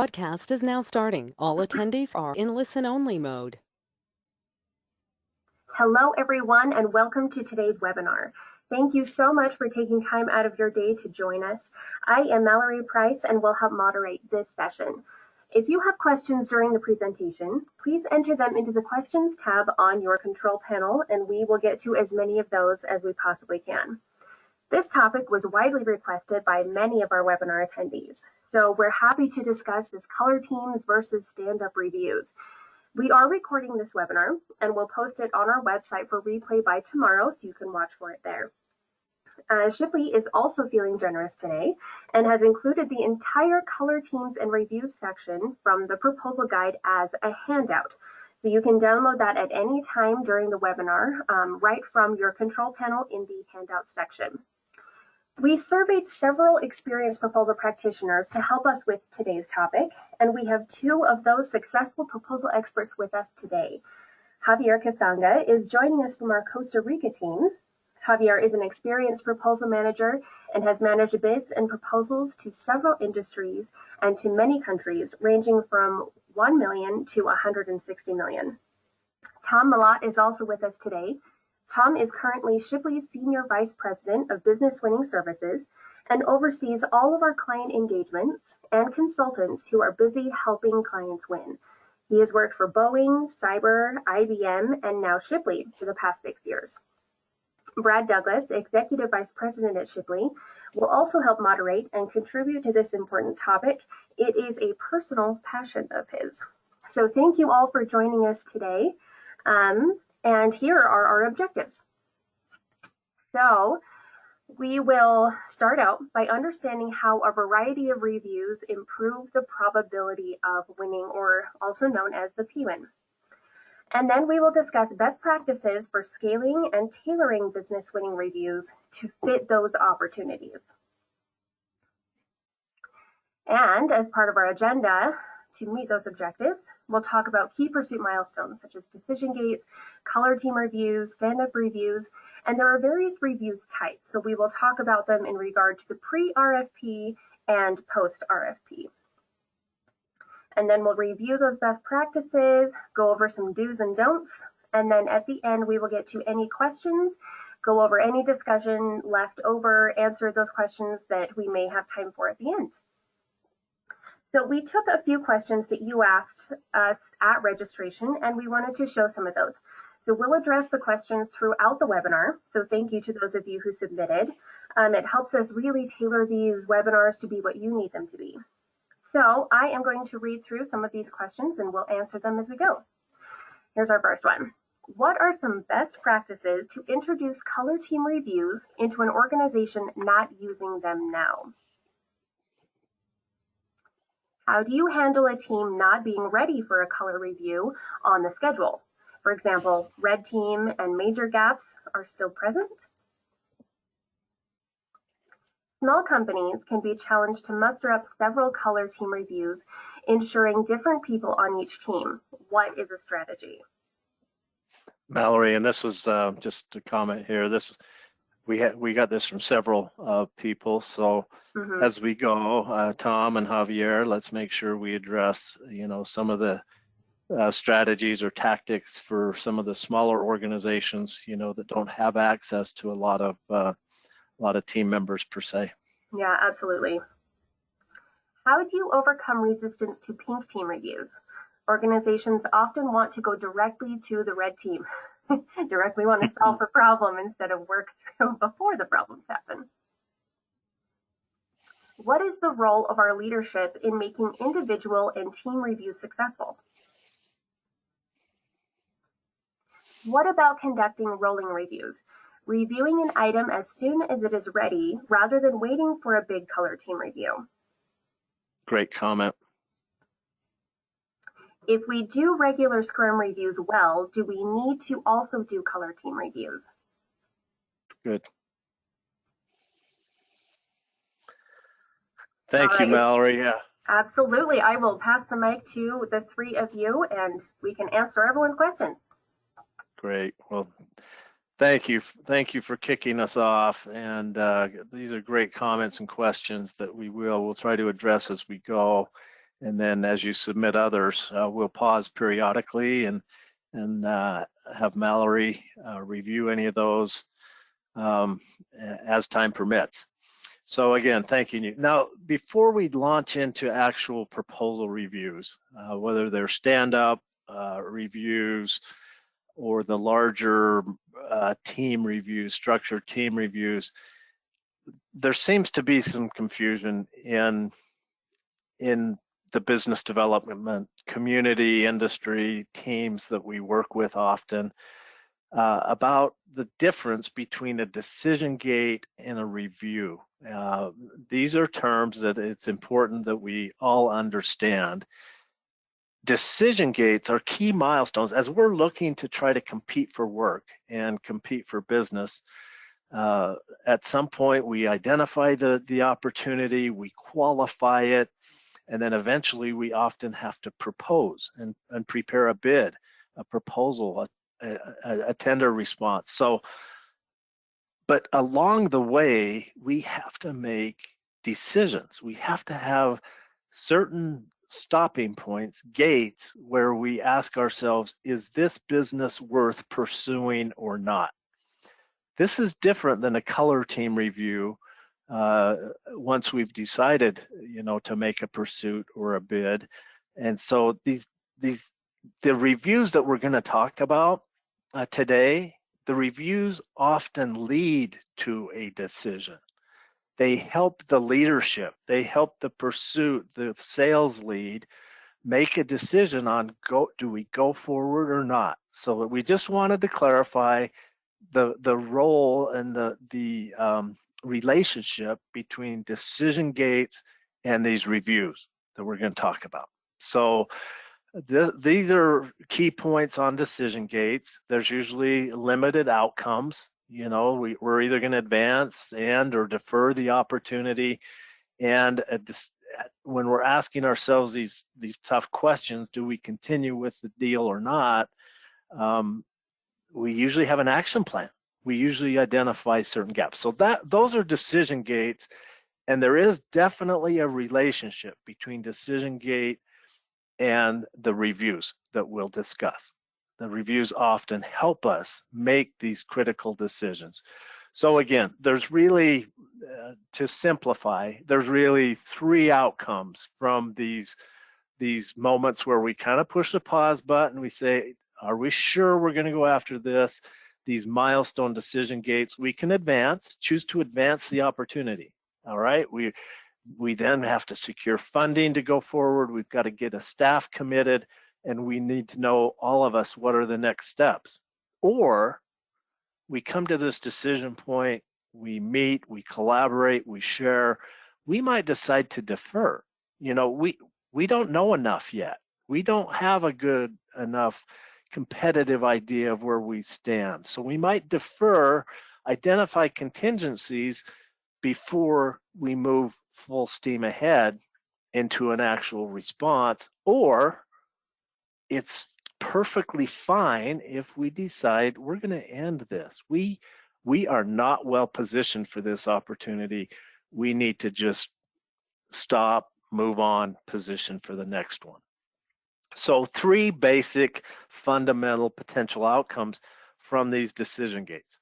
Broadcast is now starting. All attendees are in listen-only mode. Hello, everyone, and welcome to today's webinar. Thank you so much for taking time out of your day to join us. I am Mallory Price and will help moderate this session. If you have questions during the presentation, please enter them into the questions tab on your control panel, and we will get to as many of those as we possibly can. This topic was widely requested by many of our webinar attendees, so we're happy to discuss this color teams versus stand-up reviews. We are recording this webinar and we'll post it on our website for replay by tomorrow, so you can watch for it there. Shipley is also feeling generous today and has included the entire color teams and reviews section from the proposal guide as a handout. So you can download that at any time during the webinar, right from your control panel in the handouts section. We surveyed several experienced proposal practitioners to help us with today's topic, and we have two of those successful proposal experts with us today. Javier Casanga is joining us from our Costa Rica team. Javier is an experienced proposal manager and has managed bids and proposals to several industries and to many countries, ranging from 1 million to 160 million. Tom Malott is also with us today. Tom is currently Shipley's Senior Vice President of Business Winning Services and oversees all of our client engagements and consultants who are busy helping clients win. He has worked for Boeing, Cyber, IBM, and now Shipley for the past 6 years. Brad Douglas, Executive Vice President at Shipley, will also help moderate and contribute to this important topic. It is a personal passion of his. So thank you all for joining us today. And here are our objectives. So we will start out by understanding how a variety of reviews improve the probability of winning, or also known as the P-win. And then we will discuss best practices for scaling and tailoring business winning reviews to fit those opportunities. And as part of our agenda, to meet those objectives, we'll talk about key pursuit milestones such as decision gates, color team reviews, stand-up reviews, and there are various reviews types. So we will talk about them in regard to the pre-RFP and post-RFP. And then we'll review those best practices, go over some do's and don'ts, and then at the end we will get to any questions, go over any discussion left over, answer those questions that we may have time for at the end. So we took a few questions that you asked us at registration, and we wanted to show some of those. So we'll address the questions throughout the webinar. So thank you to those of you who submitted. It helps us really tailor these webinars to be what you need them to be. So I am going to read through some of these questions and we'll answer them as we go. Here's our first one. What are some best practices to introduce color team reviews into an organization not using them now? How do you handle a team not being ready for a color review on the schedule? For example, red team and major gaps are still present. Small companies can be challenged to muster up several color team reviews, ensuring different people on each team. What is a strategy? Mallory, and this was just a comment here. We got this from several people. So as we go, Tom and Javier, let's make sure we address, some of the strategies or tactics for some of the smaller organizations, that don't have access to a lot of team members per se. Yeah, absolutely. How do you overcome resistance to pink team reviews? Organizations often want to go directly to the red team. Directly want to solve the problem instead of work through before the problems happen. What is the role of our leadership in making individual and team reviews successful? What about conducting rolling reviews? Reviewing an item as soon as it is ready rather than waiting for a big color team review. Great comment. If we do regular Scrum reviews well, do we need to also do color team reviews? Good. Thank you, Mallory. Yeah. Absolutely. I will pass the mic to the three of you and we can answer everyone's questions. Great. Well, thank you for kicking us off. And these are great comments and questions that we'll try to address as we go. And then as you submit others, we'll pause periodically and have Mallory review any of those as time permits. So again, thank you. Now, before we launch into actual proposal reviews, whether they're stand-up reviews or the larger team reviews, structured team reviews, there seems to be some confusion in the business development community, industry teams that we work with often about the difference between a decision gate and a review. These are terms that it's important that we all understand. Decision gates are key milestones as we're looking to try to compete for work and compete for business. At some point, we identify the opportunity, we qualify it, and then eventually we often have to propose and prepare a bid, a proposal, a tender response. So, but along the way, we have to make decisions. We have to have certain stopping points, gates, where we ask ourselves, is this business worth pursuing or not? This is different than a color team review. Once we've decided, to make a pursuit or a bid. And so the reviews that we're going to talk about today, the reviews often lead to a decision. They help the leadership, they help the pursuit, the sales lead make a decision on do we go forward or not. So we just wanted to clarify the role and the relationship between decision gates and these reviews that we're going to talk about. So these are key points on decision gates. There's usually limited outcomes. We're either going to advance and or defer the opportunity. And when we're asking ourselves these tough questions, do we continue with the deal or not? We usually have an action plan. We usually identify certain gaps. So those are decision gates, and there is definitely a relationship between decision gate and the reviews that we'll discuss. The reviews often help us make these critical decisions. So again, there's really, to simplify, there's really three outcomes from these moments where we kind of push the pause button. We say, are we sure we're going to go after this? These milestone decision gates, we can choose to advance the opportunity. All right, we then have to secure funding to go forward. We've got to get a staff committed, and we need to know, all of us, what are the next steps. Or we come to this decision point, we meet, we collaborate, we share. We might decide to defer. We don't know enough yet. We don't have a good enough competitive idea of where we stand. So we might defer, identify contingencies before we move full steam ahead into an actual response, or it's perfectly fine if we decide we're going to end this. We are not well positioned for this opportunity. We need to just stop, move on, position for the next one. So three basic fundamental potential outcomes from these decision gates.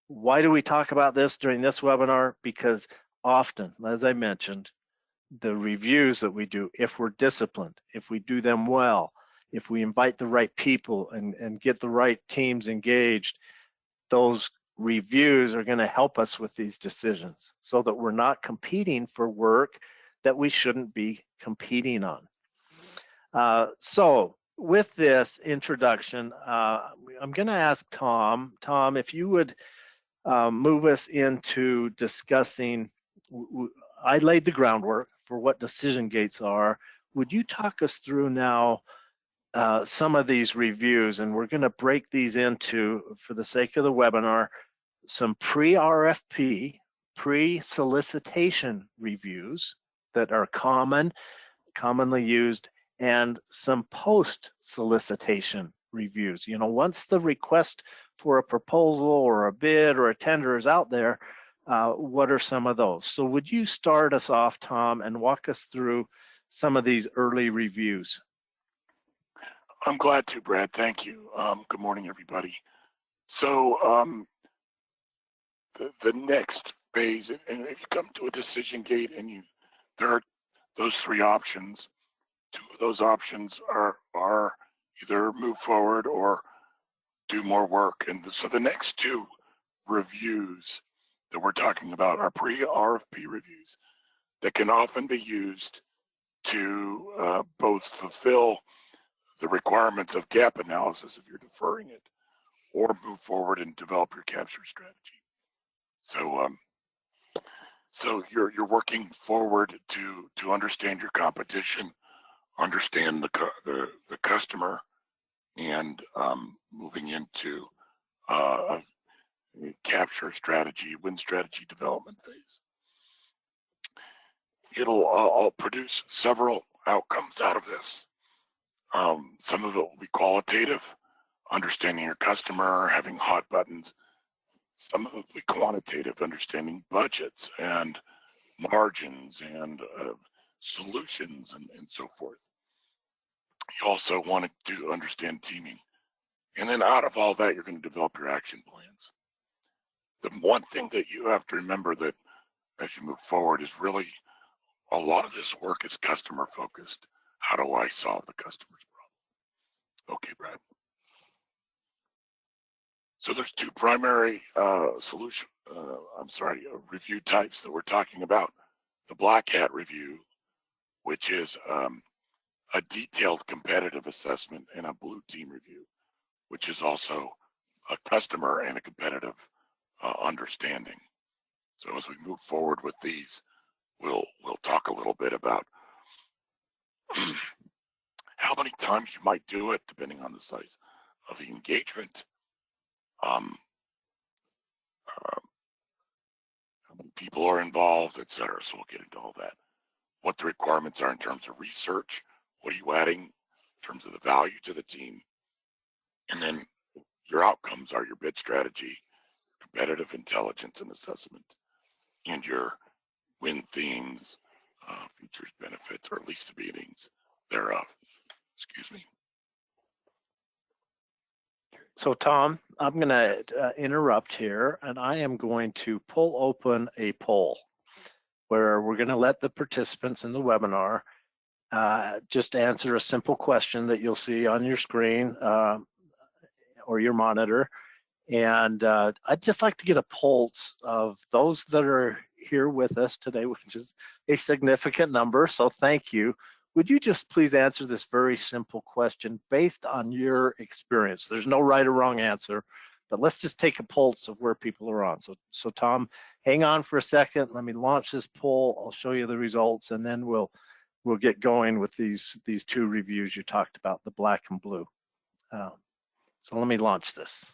Why do we talk about this during this webinar? Because often, as I mentioned, the reviews that we do, if we're disciplined, if we do them well, if we invite the right people and get the right teams engaged, those reviews are going to help us with these decisions so that we're not competing for work that we shouldn't be competing on. So with this introduction, I'm going to ask Tom. Tom, if you would move us into discussing, I laid the groundwork for what decision gates are. Would you talk us through now some of these reviews? And we're going to break these into, for the sake of the webinar, some pre-RFP, pre-solicitation reviews that are commonly used, and some post-solicitation reviews. Once the request for a proposal or a bid or a tender is out there, what are some of those? So would you start us off, Tom, and walk us through some of these early reviews? I'm glad to, Brad. Thank you. Good morning, everybody. So the next phase, and if you come to a decision gate and there are those three options, two of those options are either move forward or do more work. And so the next two reviews that we're talking about are pre-RFP reviews that can often be used to both fulfill the requirements of gap analysis if you're deferring it, or move forward and develop your capture strategy. So you're working forward to understand your competition, understand the customer, and moving into a capture strategy, win strategy development phase. It'll all produce several outcomes out of this. Some of it will be qualitative, understanding your customer, having hot buttons. Some of it will be quantitative, understanding budgets and margins and solutions and so forth. You also want to understand teaming. And then out of all that, you're going to develop your action plans. The one thing that you have to remember that as you move forward is really a lot of this work is customer focused. How do I solve the customer's problem? Okay, Brad. So there's two primary review types that we're talking about. The Black Hat review, which is a detailed competitive assessment, and a Blue Team review, which is also a customer and a competitive understanding. So as we move forward with these, we'll talk a little bit about how many times you might do it, depending on the size of the engagement, how many people are involved, et cetera. So we'll get into all that. What the requirements are in terms of research, what are you adding in terms of the value to the team, and then your outcomes are your bid strategy, competitive intelligence and assessment, and your win themes, features, benefits, or at least the meetings thereof. Excuse me. So Tom, I'm going to interrupt here, and I am going to pull open a poll where we're going to let the participants in the webinar just answer a simple question that you'll see on your screen or your monitor. And I'd just like to get a pulse of those that are here with us today, which is a significant number, so thank you. Would you just please answer this very simple question based on your experience? There's no right or wrong answer, but let's just take a pulse of where people are on. So Tom, hang on for a second. Let me launch this poll. I'll show you the results, and then we'll get going with these two reviews you talked about, the black and blue. So let me launch this.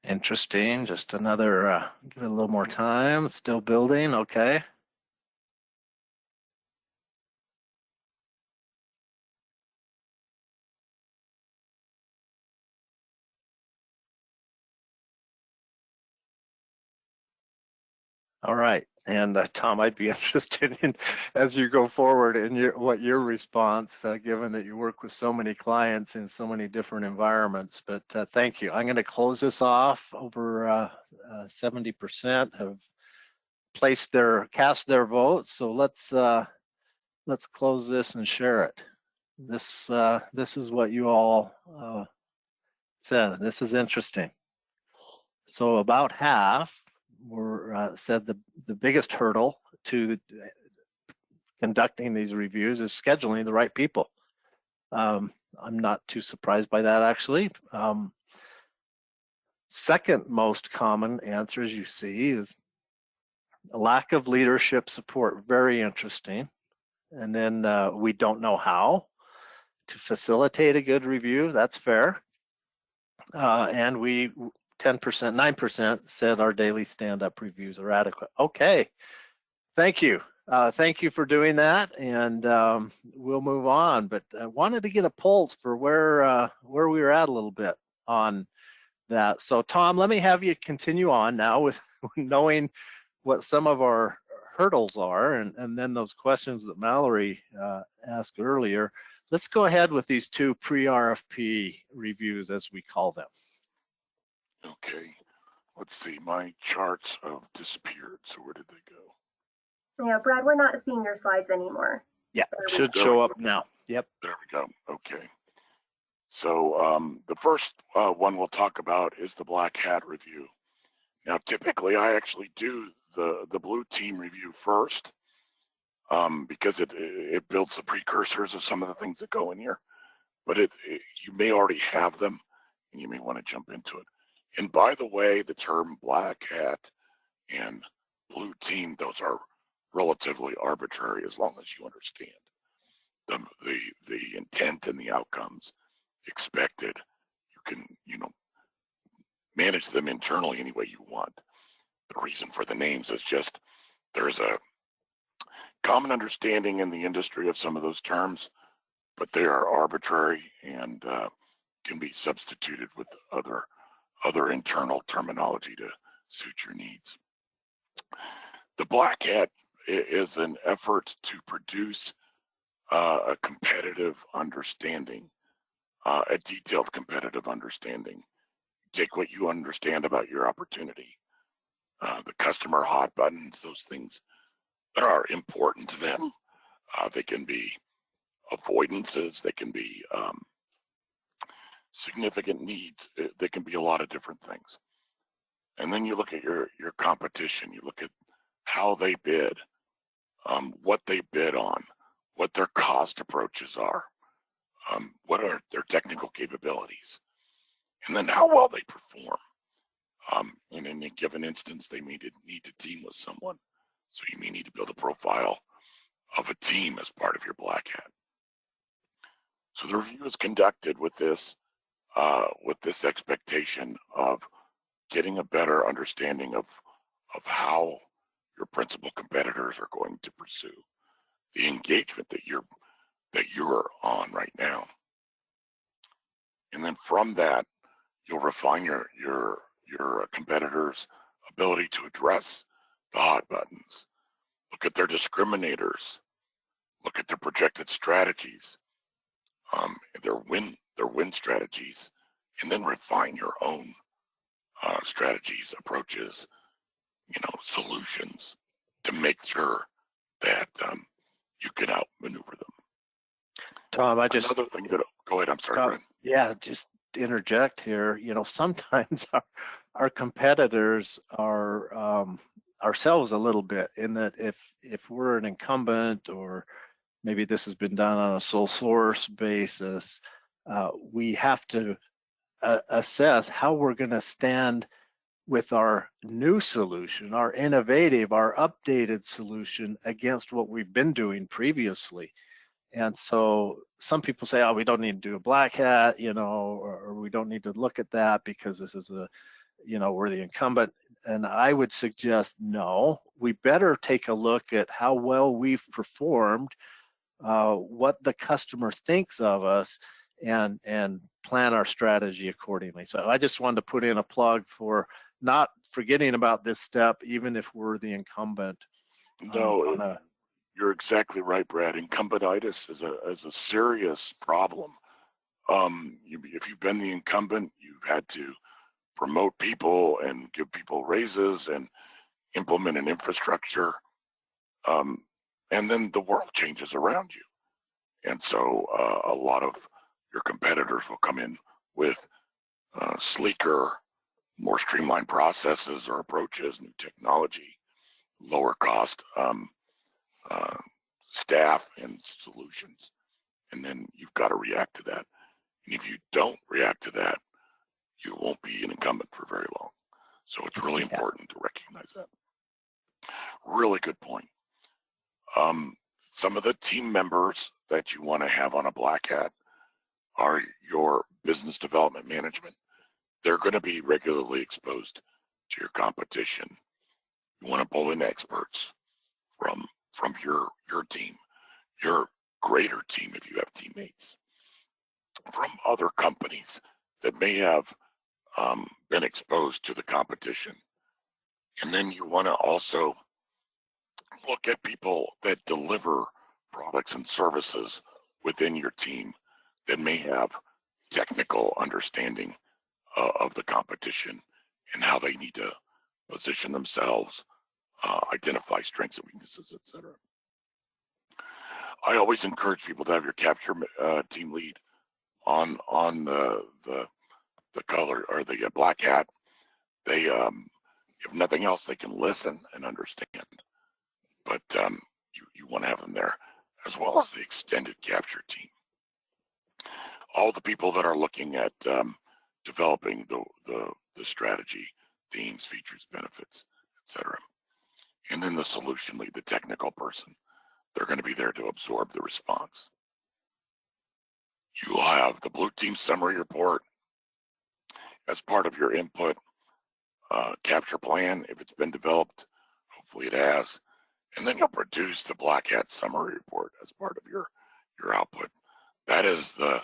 Interesting. Just another, give it a little more time. Still building. Okay. All right. And Tom, I'd be interested in, as you go forward, in what your response, given that you work with so many clients in so many different environments. But thank you. I'm going to close this off. Over 70% have cast their votes. So let's close this and share it. This is what you all said. This is interesting. So about half said the biggest hurdle to conducting these reviews is scheduling the right people. I'm not too surprised by that, actually. Second most common answers you see is a lack of leadership support. Very interesting. And then we don't know how to facilitate a good review. That's fair. And we 10%, 9% said our daily stand-up reviews are adequate. Okay, thank you. Thank you for doing that, and we'll move on. But I wanted to get a pulse for where we were at a little bit on that. So Tom, let me have you continue on now with knowing what some of our hurdles are, and then those questions that Mallory asked earlier. Let's go ahead with these two pre-RFP reviews, as we call them. Okay, let's see, my charts have disappeared, so where did they go? Yeah, Brad, we're not seeing your slides anymore. Yeah, should show up now. Yep. There we go, okay. So the first one we'll talk about is the Black Hat review. Now, typically I actually do the blue team review first because it builds the precursors of some of the things that go in here, but you may already have them and you may want to jump into it. And by the way, the term Black Hat and blue team, those are relatively arbitrary as long as you understand the intent and the outcomes expected. You can, manage them internally any way you want. The reason for the names is just there's a common understanding in the industry of some of those terms, but they are arbitrary and can be substituted with other internal terminology to suit your needs. The Black Hat is an effort to produce a competitive understanding, a detailed competitive understanding. Take what you understand about your opportunity, the customer hot buttons, those things that are important to them. They can be avoidances, they can be significant needs, they can be a lot of different things. And then you look at your competition, you look at how they bid, what they bid on, what their cost approaches are, what are their technical capabilities, and then how well they perform. In any given instance, they may need to team with someone. So you may need to build a profile of a team as part of your Black Hat. So the review is conducted with this expectation of getting a better understanding of how your principal competitors are going to pursue the engagement that you're on right now. And then from that, you'll refine your competitors' ability to address the hot buttons. Look at their discriminators. Look at their projected strategies, their win strategies, and then refine your own strategies, approaches, solutions to make sure that you can outmaneuver them. Tom, Another thing that, go ahead, I'm sorry, Tom, Brent. Yeah, just interject here. Sometimes our competitors are ourselves a little bit, in that if we're an incumbent, or maybe this has been done on a sole source basis, we have to assess how we're going to stand with our new solution, our innovative, our updated solution against what we've been doing previously. And so some people say, oh, we don't need to do a Black Hat, or we don't need to look at that because this is we're the incumbent. And I would suggest, no, we better take a look at how well we've performed, what the customer thinks of us, and plan our strategy accordingly. So I just wanted to put in a plug for not forgetting about this step, even if we're the incumbent. No, you're exactly right, Brad. Incumbentitis is a serious problem. If you've been the incumbent, you've had to promote people and give people raises and implement an infrastructure, and then the world changes around you. And so a lot of your competitors will come in with sleeker, more streamlined processes or approaches, new technology, lower cost staff and solutions. And then you've got to react to that. And if you don't react to that, you won't be an incumbent for very long. So it's really important to recognize that. Really good point. Some of the team members that you want to have on a black hat are your business development management. They're going to be regularly exposed to your competition. You want to pull in experts from your team, your greater team if you have teammates, from other companies that may have been exposed to the competition. And then you want to also look at people that deliver products and services within your team that may have technical understanding of the competition and how they need to position themselves, identify strengths and weaknesses, etc. I always encourage people to have your capture team lead on the color or the black hat. They, if nothing else, they can listen and understand. But you want to have them there, as well as the extended capture team. All the people that are looking at developing the strategy, themes, features, benefits, etc. And then the solution lead, the technical person, they're going to be there to absorb the response. You'll have the blue team summary report as part of your input capture plan if it's been developed. Hopefully it has. And then you'll produce the black hat summary report as part of your output. That is the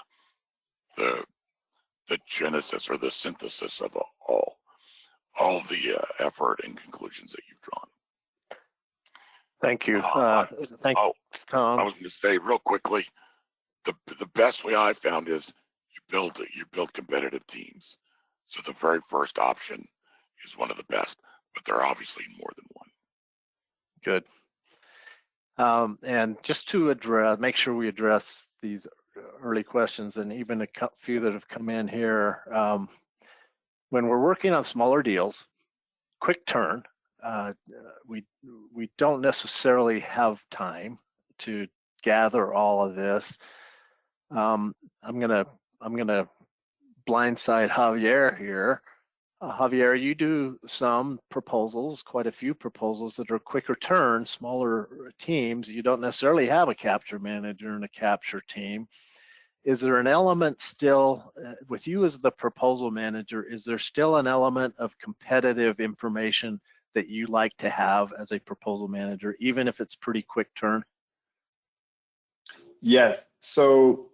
genesis or the synthesis of all the effort and conclusions that you've drawn. Thank you. Thanks, Tom. I was going to say real quickly, the best way I found is you build competitive teams. So the very first option is one of the best, but there are obviously more than one. Good. And just to make sure we address these early questions and even a few that have come in here. When we're working on smaller deals, quick turn, we don't necessarily have time to gather all of this. I'm gonna blindside Javier here. Javier, you do some proposals, quite a few proposals that are quicker turn, smaller teams. You don't necessarily have a capture manager and a capture team. Is there an element still, with you as the proposal manager, is there still an element of competitive information that you like to have as a proposal manager, even if it's pretty quick turn? Yes. So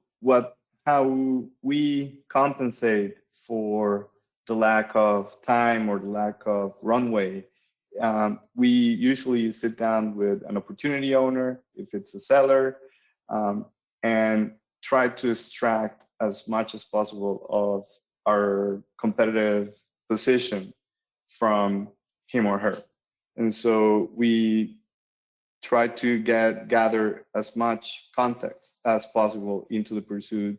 how we compensate for the lack of time or the lack of runway, we usually sit down with an opportunity owner, if it's a seller, and try to extract as much as possible of our competitive position from him or her. And so we try to gather as much context as possible into the pursuit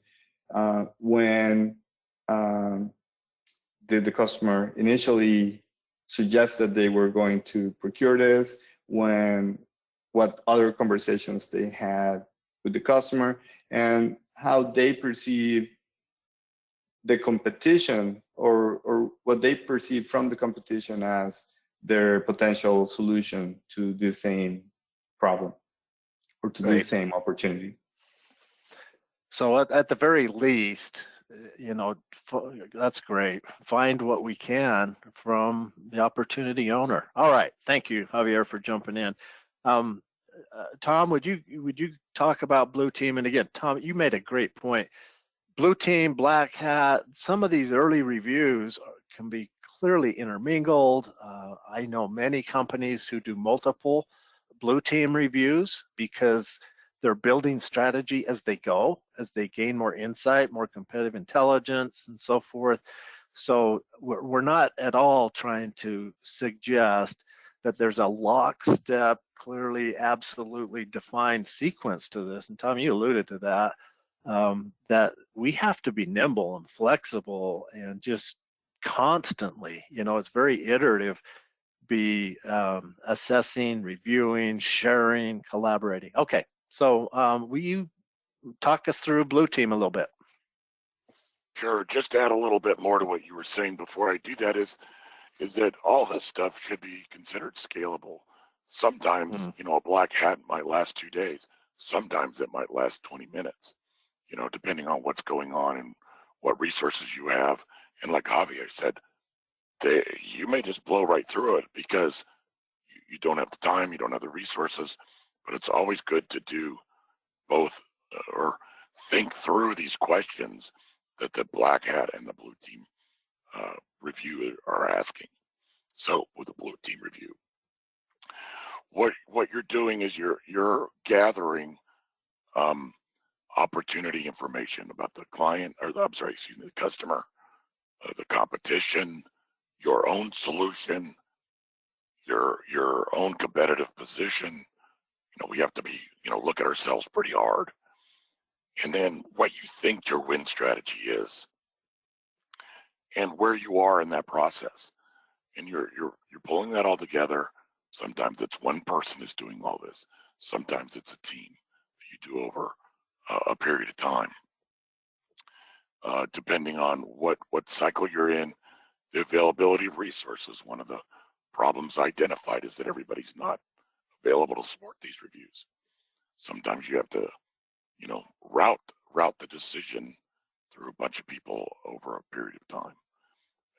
when the customer initially suggested they were going to procure this, what other conversations they had with the customer, and how they perceive the competition or what they perceive from the competition as their potential solution to the same problem or to the same opportunity. So at the very least, that's great. Find what we can from the opportunity owner. All right, thank you, Javier, for jumping in. Tom, would you talk about blue team? And again, Tom, you made a great point. Blue team, black hat, some of these early reviews can be clearly intermingled. I know many companies who do multiple blue team reviews because they're building strategy as they go, as they gain more insight, more competitive intelligence, and so forth. So we're not at all trying to suggest that there's a lockstep, clearly, absolutely defined sequence to this. And Tom, you alluded to that, that we have to be nimble and flexible and just constantly, it's very iterative, be assessing, reviewing, sharing, collaborating. Okay, so will you talk us through blue team a little bit? Sure. Just to add a little bit more to what you were saying before I do that is that all this stuff should be considered scalable. Sometimes, a black hat might last 2 days. Sometimes it might last 20 minutes, depending on what's going on and what resources you have. And like Javier said, you may just blow right through it because you don't have the time, you don't have the resources, but it's always good to do both or think through these questions that the black hat and the blue team review are asking. So with the blue team review, what you're doing is you're gathering opportunity information about the client, or the customer, the competition, your own solution, your own competitive position. We have to be, look at ourselves pretty hard. And then what you think your win strategy is and where you are in that process. And you're pulling that all together. Sometimes it's one person is doing all this. Sometimes it's a team that you do over a period of time. Depending on what cycle you're in, the availability of resources. One of the problems identified is that everybody's not available to support these reviews. Sometimes you have to, route the decision through a bunch of people over a period of time.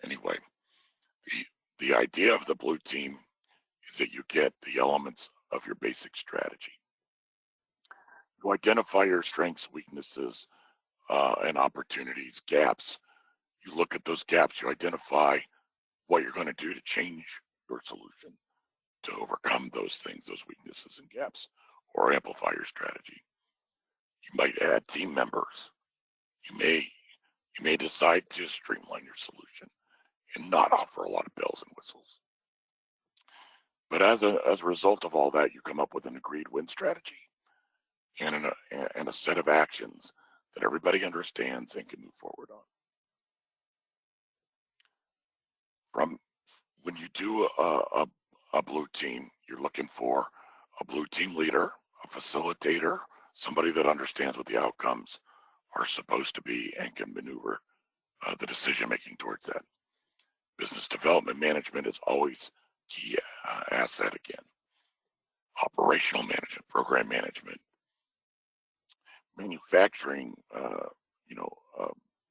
Anyway, the idea of the blue team is that you get the elements of your basic strategy. You identify your strengths, weaknesses, and opportunities, gaps. You look at those gaps, you identify what you're going to do to change your solution to overcome those things, those weaknesses and gaps, or amplify your strategy. You might add team members. You may decide to streamline your solution and not offer a lot of bells and whistles. But as a result of all that, you come up with an agreed win strategy and a set of actions that everybody understands and can move forward on. From when you do a blue team, you're looking for a blue team leader, a facilitator, somebody that understands what the outcomes are supposed to be and can maneuver the decision making towards that. Business development management is always key asset again. Operational management, program management, manufacturing,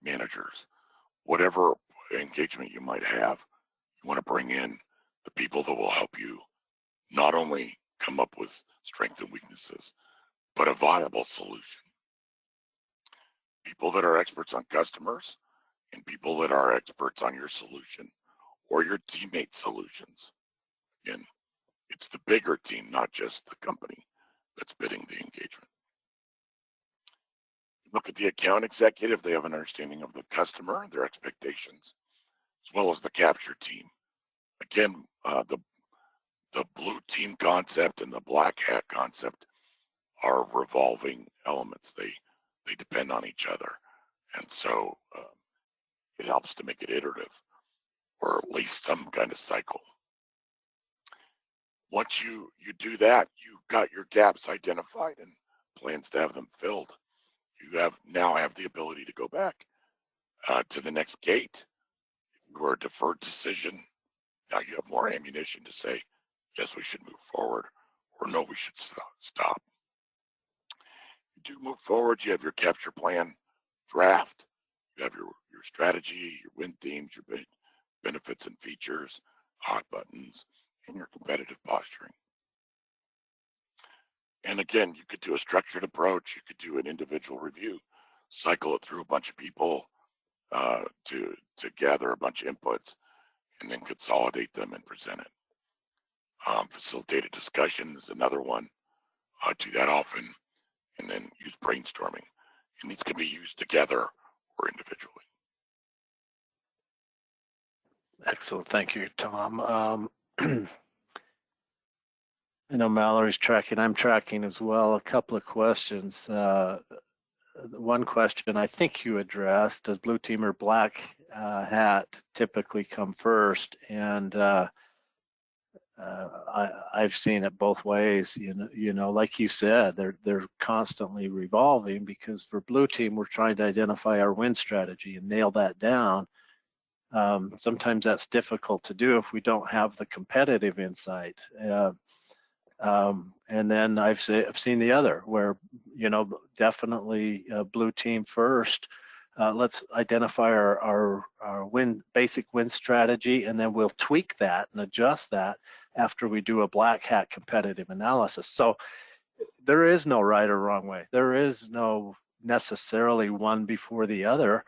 managers, whatever engagement you might have, you want to bring in the people that will help you not only come up with strengths and weaknesses, but a viable solution. People that are experts on customers and people that are experts on your solution or your teammate solutions. Again, it's the bigger team, not just the company that's bidding the engagement. Look at the account executive. They have an understanding of the customer, their expectations, as well as the capture team. Again, the blue team concept and the black hat concept are revolving elements. They depend on each other. And so it helps to make it iterative, or at least some kind of cycle. Once you do that, you've got your gaps identified and plans to have them filled. You now have the ability to go back to the next gate. If you were a deferred decision, now you have more ammunition to say, yes, we should move forward, or no, we should stop. You do move forward, you have your capture plan draft, you have your strategy, your win themes, your benefits and features, hot buttons, and your competitive posturing. And again, you could do a structured approach, you could do an individual review, cycle it through a bunch of people to gather a bunch of inputs, and then consolidate them and present it. Facilitated discussion is another one. I do that often, and then use brainstorming. And these can be used together or individually. Excellent. Thank you, Tom. I know Mallory's tracking. I'm tracking as well. A couple of questions. One question I think you addressed: does blue team or black hat typically come first? And I've seen it both ways. Like you said, they're constantly revolving, because for blue team, we're trying to identify our win strategy and nail that down. Sometimes that's difficult to do if we don't have the competitive insight. And then I've seen the other, where, definitely blue team first. Let's identify our basic win strategy, and then we'll tweak that and adjust that after we do a black hat competitive analysis. So there is no right or wrong way. There is no necessarily one before the other.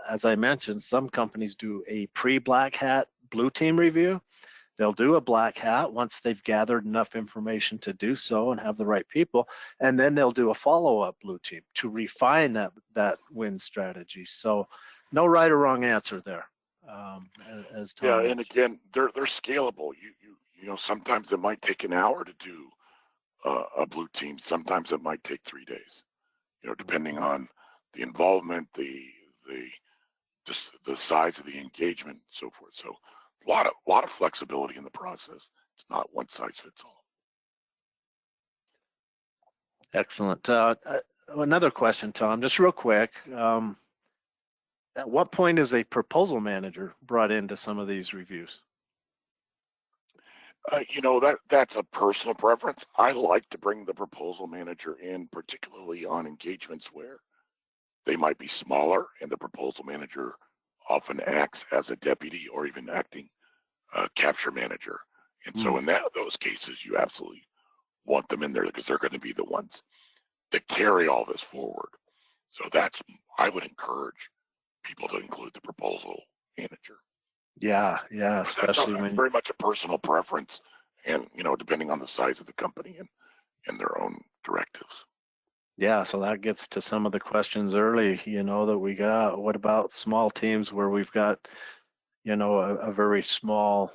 As I mentioned, some companies do a pre-black hat blue team review. They'll do a black hat once they've gathered enough information to do so and have the right people, and then they'll do a follow-up blue team to refine that win strategy. So no right or wrong answer there. As Tom Yeah, mentioned. and again, they're scalable. Sometimes it might take an hour to do a blue team. Sometimes it might take 3 days. Depending on the involvement, just the size of the engagement, and so forth. So a lot of flexibility in the process. It's not one size fits all. Excellent. Another question, Tom, just real quick. At what point is a proposal manager brought into some of these reviews? That's a personal preference. I like to bring the proposal manager in, particularly on engagements where they might be smaller, and the proposal manager often acts as a deputy or even acting capture manager. And so in those cases, you absolutely want them in there, because they're going to be the ones that carry all this forward. So I would encourage people to include the proposal manager. Yeah, especially that's when very much a personal preference, and depending on the size of the company and their own directives. Yeah, so that gets to some of the questions early, that we got. What about small teams where we've got, a very small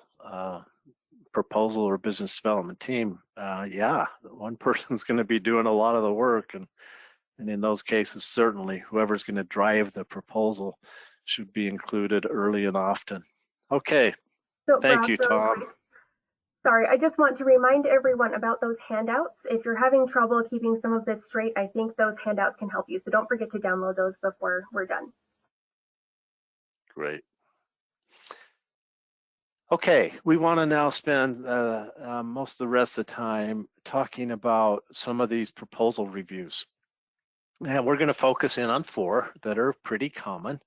proposal or business development team? Yeah, one person's going to be doing a lot of the work, and in those cases, certainly whoever's going to drive the proposal should be included early and often. Okay, So thank Brad, you, really Tom. quick. Sorry, I just want to remind everyone about those handouts. If you're having trouble keeping some of this straight, I think those handouts can help you. So don't forget to download those before we're done. Great. Okay, we want to now spend most of the rest of the time talking about some of these proposal reviews. And we're going to focus in on 4 that are pretty common.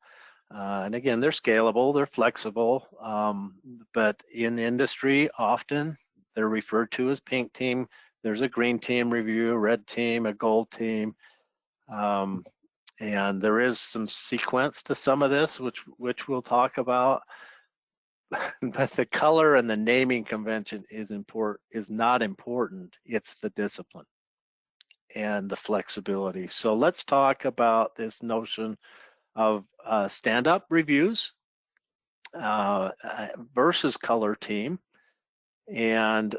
And again, they're scalable, they're flexible, but in industry, often they're referred to as pink team. There's a green team review, a red team, a gold team. And there is some sequence to some of this, which we'll talk about. But the color and the naming convention is not important. It's the discipline and the flexibility. So let's talk about this notion of stand-up reviews versus color team. And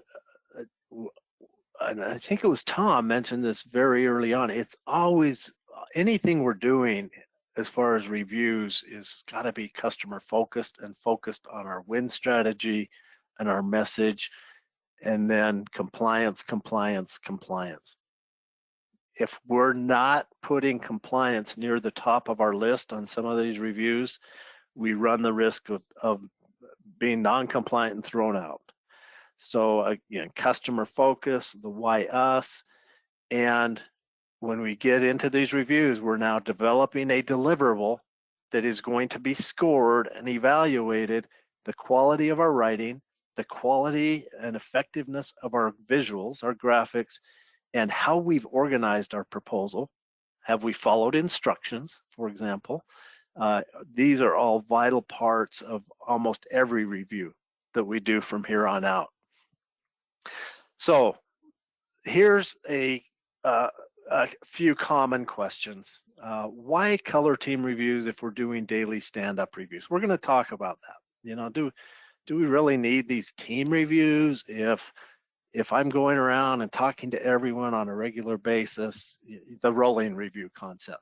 I think it was Tom mentioned this very early on. It's always anything we're doing as far as reviews is got to be customer focused and focused on our win strategy and our message, and then compliance. If we're not putting compliance near the top of our list on some of these reviews, we run the risk of being non-compliant and thrown out. So again, customer focus, the why us, and when we get into these reviews, we're now developing a deliverable that is going to be scored and evaluated, the quality of our writing, the quality and effectiveness of our visuals, our graphics, and how we've organized our proposal. Have we followed instructions, for example? These are all vital parts of almost every review that we do from here on out. So here's a few common questions. Why color team reviews if we're doing daily stand-up reviews? We're going to talk about that. Do we really need these team reviews if I'm going around and talking to everyone on a regular basis? The rolling review concept,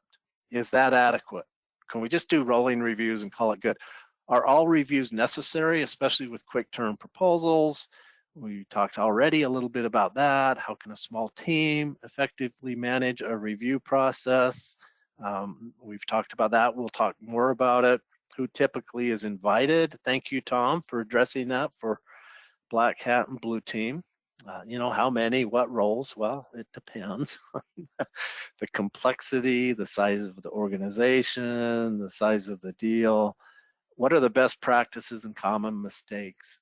is that adequate? Can we just do rolling reviews and call it good? Are all reviews necessary, especially with quick turn proposals? We talked already a little bit about that. How can a small team effectively manage a review process? We've talked about that. We'll talk more about it. Who typically is invited? Thank you, Tom, for addressing that for Black Hat and Blue Team. You know, how many, what roles? Well, it depends. The complexity, the size of the organization, the size of the deal. What are the best practices and common mistakes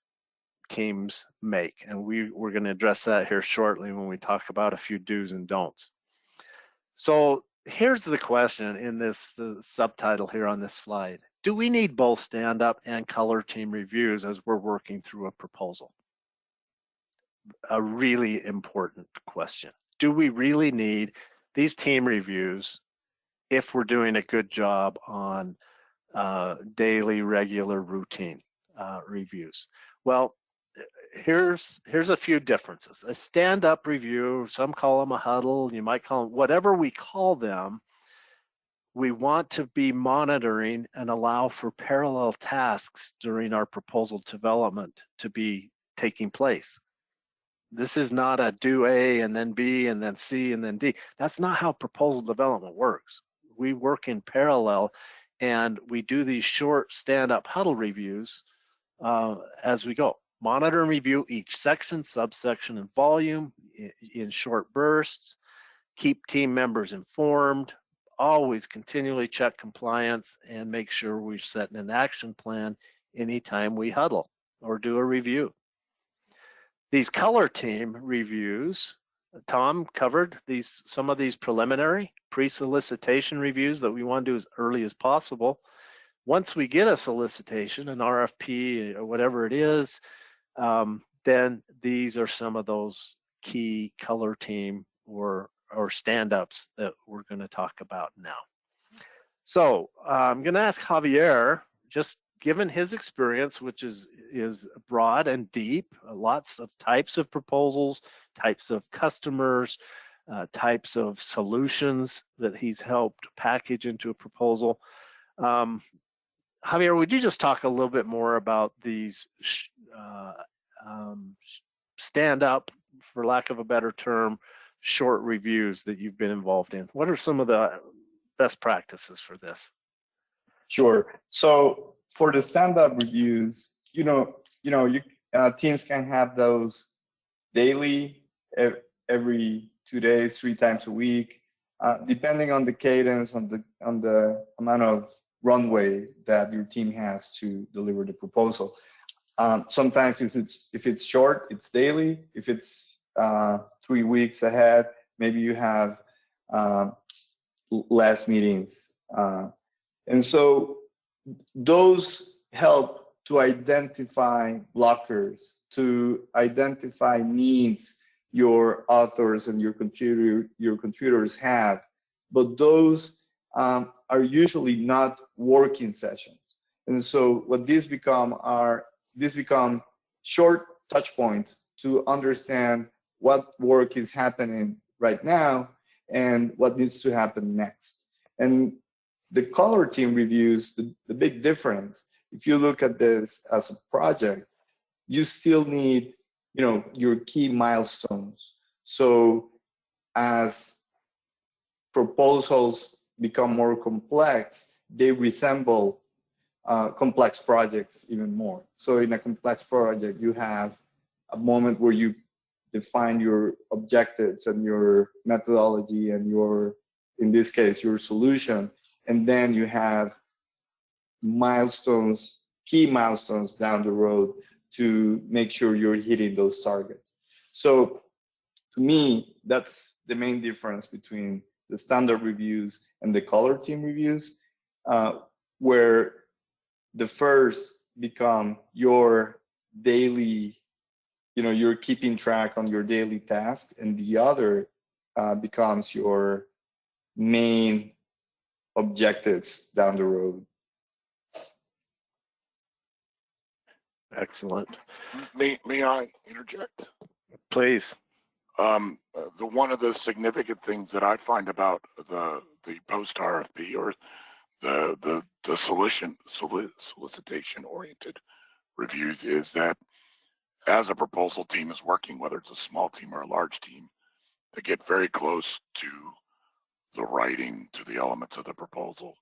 teams make? And we're going to address that here shortly when we talk about a few do's and don'ts. So here's the question in this the subtitle here on this slide. Do we need both stand-up and color team reviews as we're working through a proposal? A really important question. Do we really need these team reviews if we're doing a good job on daily, regular, routine reviews? Well, here's a few differences. A stand-up review, some call them a huddle, you might call them whatever we call them. We want to be monitoring and allow for parallel tasks during our proposal development to be taking place. This is not a do A and then B and then C and then D. That's not how proposal development works. We work in parallel and we do these short stand-up huddle reviews as we go. Monitor and review each section, subsection, and volume in short bursts. Keep team members informed. Always continually check compliance and make sure we're setting an action plan anytime we huddle or do a review. These color team reviews, Tom covered some of these preliminary pre-solicitation reviews that we want to do as early as possible. Once we get a solicitation, an RFP or whatever it is, then these are some of those key color team or stand-ups that we're going to talk about now. So I'm going to ask Javier, just given his experience, which is broad and deep, lots of types of proposals, types of customers, types of solutions that he's helped package into a proposal. Javier, would you just talk a little bit more about these stand up, for lack of a better term, short reviews that you've been involved in? What are some of the best practices for this? Sure. So for the stand-up reviews, teams can have those daily, every 2 days, 3 times a week, depending on the cadence, on the amount of runway that your team has to deliver the proposal. Sometimes if it's short, it's daily. If it's 3 weeks ahead, maybe you have less meetings. And so those help to identify blockers, to identify needs your authors and your contributors have, but those are usually not working sessions. And so what these become short touch points to understand what work is happening right now and what needs to happen next. And the color team reviews, the big difference, if you look at this as a project, you still need, your key milestones. So as proposals become more complex, they resemble complex projects even more. So in a complex project, you have a moment where you define your objectives and your methodology and in this case, your solution. And then you have milestones, key milestones down the road to make sure you're hitting those targets. So to me, that's the main difference between the standard reviews and the color team reviews, where the first become your daily, you're keeping track on your daily tasks, and the other becomes your main objectives down the road. Excellent. May I interject? Please. One of the significant things that I find about the post RFP or The solicitation-oriented reviews is that as a proposal team is working, whether it's a small team or a large team, they get very close to the writing, to the elements of the proposal.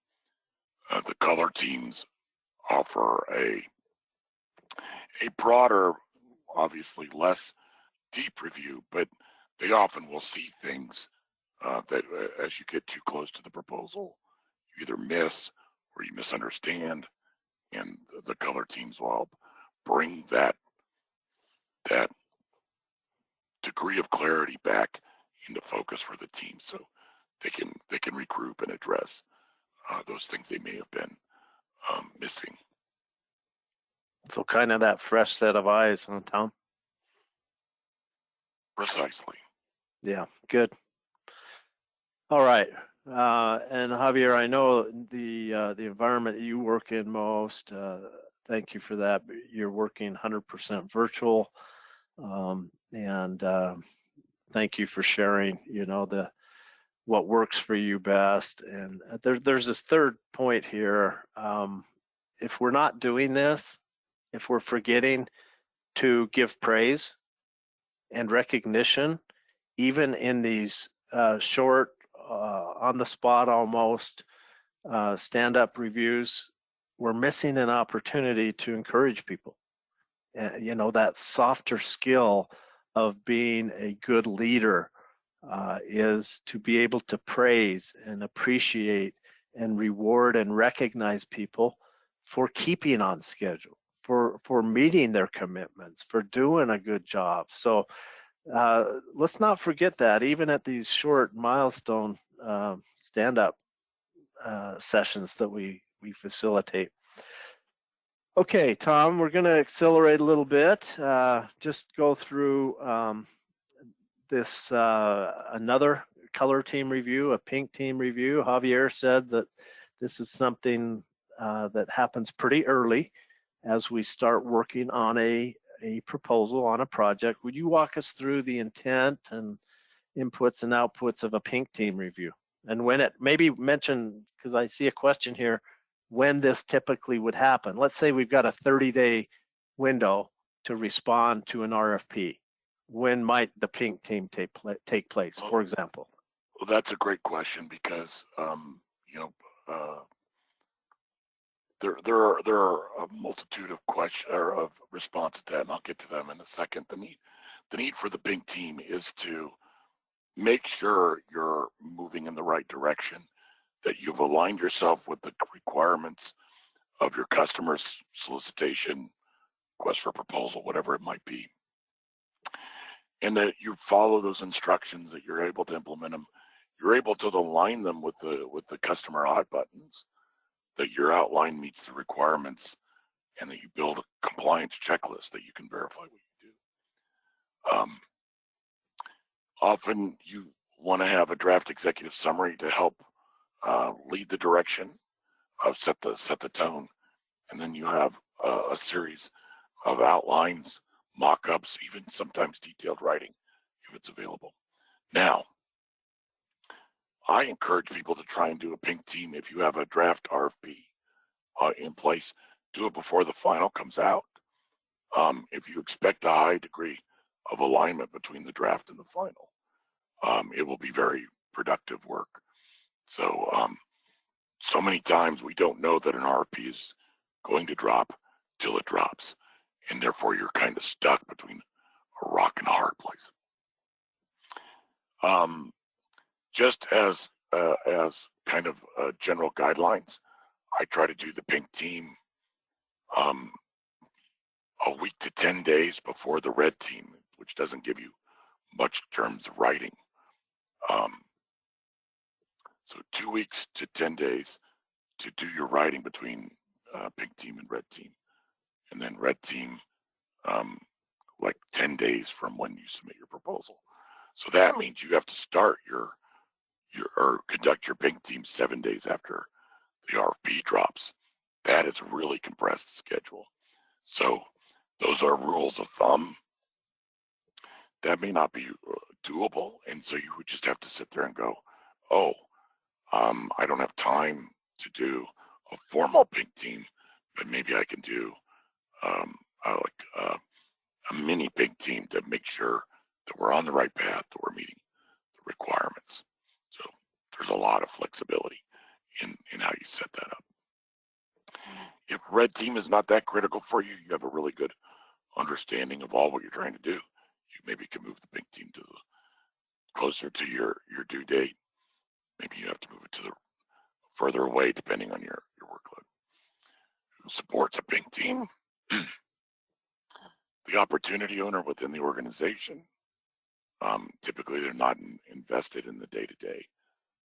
The color teams offer a broader, obviously less deep review, but they often will see things that as you get too close to the proposal, you either miss or you misunderstand, and the color teams will help bring that degree of clarity back into focus for the team, so they can regroup and address those things they may have been missing. So kind of that fresh set of eyes, huh, Tom? Precisely. Yeah, good. All right. And Javier, I know the environment that you work in most, thank you for that. You're working 100% virtual. And thank you for sharing, what works for you best. And there's this third point here. If we're not doing this, if we're forgetting to give praise and recognition, even in these short, on the spot almost stand-up reviews, we're missing an opportunity to encourage people. That softer skill of being a good leader is to be able to praise and appreciate and reward and recognize people for keeping on schedule, for meeting their commitments, for doing a good job. So let's not forget that even at these short milestone stand-up sessions that we facilitate. Okay, Tom, we're going to accelerate a little bit. Just go through this another color team review, a pink team review. Javier said that this is something that happens pretty early as we start working on a proposal, on a project. Would you walk us through the intent and inputs and outputs of a pink team review? And when it, maybe mention, because I see a question here, when this typically would happen. Let's say we've got a 30-day window to respond to an RFP. When might the pink team take place, for example? Well, that's a great question because there are a multitude of questions or of responses to that, and I'll get to them in a second. The need for the pink team is to make sure you're moving in the right direction, that you've aligned yourself with the requirements of your customer's solicitation, request for proposal, whatever it might be, and that you follow those instructions, that you're able to implement them, you're able to align them with the customer hot buttons, that your outline meets the requirements, and that you build a compliance checklist that you can verify what you do. Often you want to have a draft executive summary to help lead the direction, set the tone, and then you have a series of outlines, mock-ups, even sometimes detailed writing if it's available. Now, I encourage people to try and do a pink team. If you have a draft RFP in place, do it before the final comes out. If you expect a high degree of alignment between the draft and the final, it will be very productive work. So many times we don't know that an RFP is going to drop till it drops, and therefore you're kind of stuck between a rock and a hard place. Just as kind of general guidelines, I try to do the pink team a week to 10 days before the red team, which doesn't give you much in terms of writing. So 2 weeks to 10 days to do your writing between pink team and red team, and then red team like 10 days from when you submit your proposal. So that means you have to start or conduct your pink team 7 days after the RFP drops. That is a really compressed schedule. So those are rules of thumb. That may not be doable, and so you would just have to sit there and go, oh, I don't have time to do a formal pink team, but maybe I can do a mini pink team to make sure that we're on the right path, that we're meeting the requirements. So there's a lot of flexibility in how you set that up. If red team is not that critical for you, you have a really good understanding of all what you're trying to do, you maybe can move the pink team to closer to your due date. Maybe you have to move it to the further away depending on your workload. Who supports a pink team? The opportunity owner within the organization. Typically, they're not invested in the day-to-day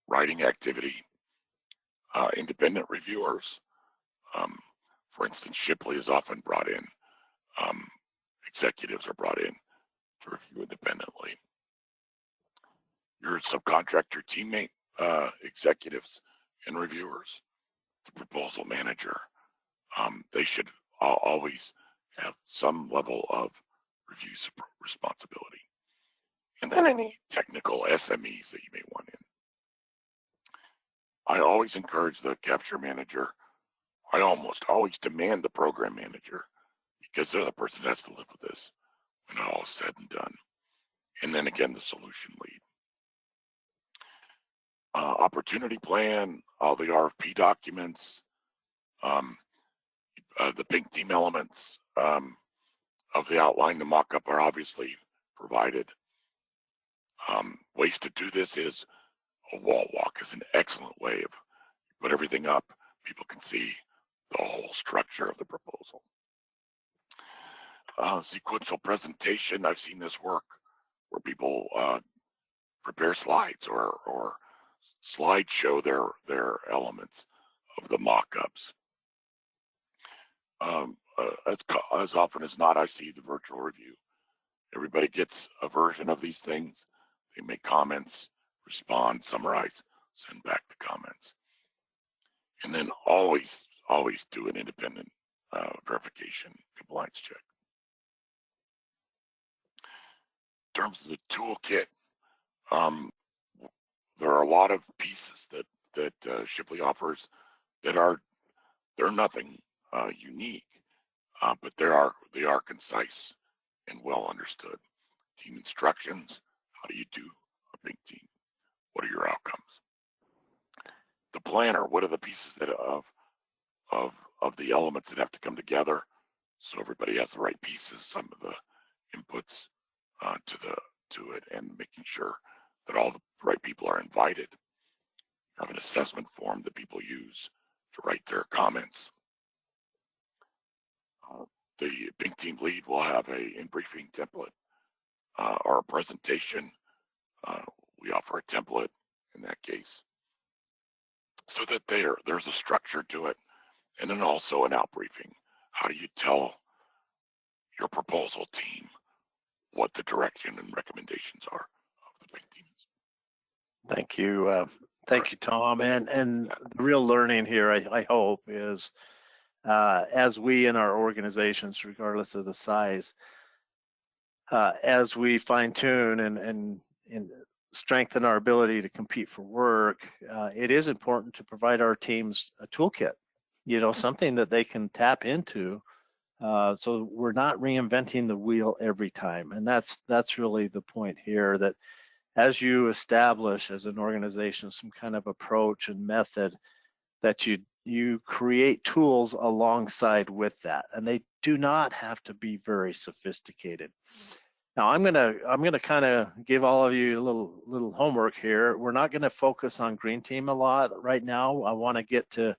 writing activity. Independent reviewers. For instance, Shipley is often brought in. Executives are brought in to review independently. Your subcontractor teammate, executives and reviewers, the proposal manager, they should always have some level of review responsibility. And then any technical SMEs that you may want in. I always encourage the capture manager. I almost always demand the program manager because they're the person that has to live with this when all is said and done. And then again, the solution lead. Opportunity plan, all the RFP documents, the pink team elements of the outline, the mock-up are obviously provided. Ways to do this is a wall walk is an excellent way of put everything up. People can see the whole structure of the proposal. Sequential presentation, I've seen this work where people prepare slides or slide show their elements of the mock-ups. As often as not, I see the virtual review. Everybody gets a version of these things. They make comments, respond, summarize, send back the comments. And then always do an independent verification compliance check. In terms of the toolkit, there are a lot of pieces that Shipley offers that they're nothing unique, but they are concise and well understood. Team instructions, how do you do a big team? What are your outcomes? The planner, what are the pieces that of the elements that have to come together so everybody has the right pieces, some of the inputs to it, and making sure that all the right people are invited. You have an assessment form that people use to write their comments. The pink team lead will have a in-briefing template or a presentation. We offer a template in that case so that there's a structure to it, and then also an out briefing. How do you tell your proposal team what the direction and recommendations are of the pink teams? Thank you, Tom. And the real learning here, I hope, is as we in our organizations, regardless of the size, as we fine tune and strengthen our ability to compete for work, it is important to provide our teams a toolkit, something that they can tap into. So we're not reinventing the wheel every time. And that's really the point here, that as you establish as an organization some kind of approach and method, that you create tools alongside with that, and they do not have to be very sophisticated. Now I'm gonna kind of give all of you a little homework here. We're not going to focus on green team a lot right now. I want to get to